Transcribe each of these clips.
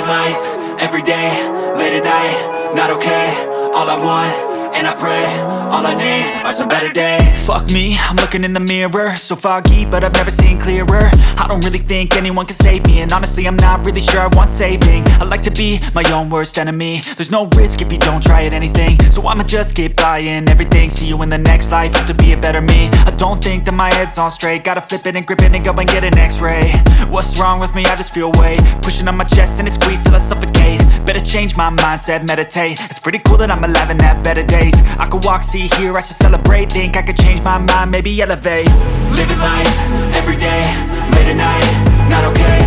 Living life, everyday, late at night, not okay. All I want, and I pray, all I need are some better days. Fuck me, I'm looking in the mirror, so foggy, but I've never seen clearer. I don't really think anyone can save me, and honestly I'm not really sure I want saving. I like to be my own worst enemy. There's no risk if you don't try at anything, so I'ma just keep buying everything. See you in the next life, have to be a better me. I don't think that my head's on straight, gotta flip it and grip it and go and get an x-ray. What's wrong with me? I just feel weight pushing on my chest and it squeezes till I suffocate. Better change my mindset, meditate. It's pretty cool that I'm alive and have better days. I could walk, see, hear, I should celebrate. Think I could change my mind, maybe elevate. Living life, everyday, late at night, not okay.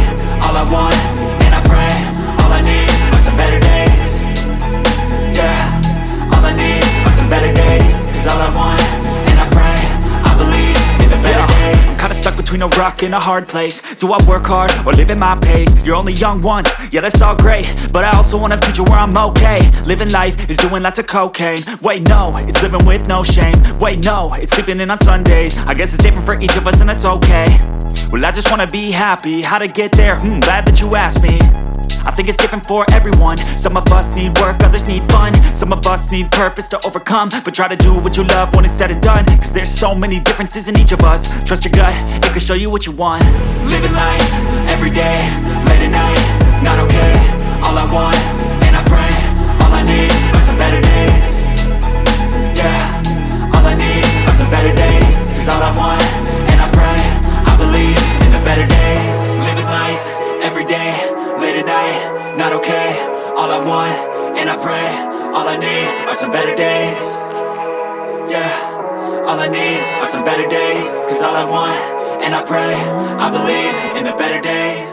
All I want, and I pray, all I need are some better days. Yeah, all I need are some better days. Cause all I want, and I pray, I believe in the better days. I'm kinda stuck between a rock and a hard place. Do I work hard or live at my pace? You're only young once, yeah that's all great, but I also want a future where I'm okay. Living life is doing lots of cocaine. Wait no, it's living with no shame. Wait no, it's sleeping in on Sundays. I guess it's different for each of us and that's okay. Well I just wanna be happy, how to get there? Glad that you asked me. I think it's different for everyone. Some of us need work, others need fun. Some of us need purpose to overcome. But try to do what you love when it's said and done. Cause there's so many differences in each of us. Trust your gut, it can show you what you want. Living life, everyday, late at night, not okay. All I want, and I pray, all I need are some better days. Yeah, all I need are some better days. Cause all I want, and I pray, I believe in the better days. Living life, everyday, late at night, not okay. All I want, and I pray, all I need are some better days. Yeah, all I need are some better days. Cause all I want, and I pray, I believe in the better days.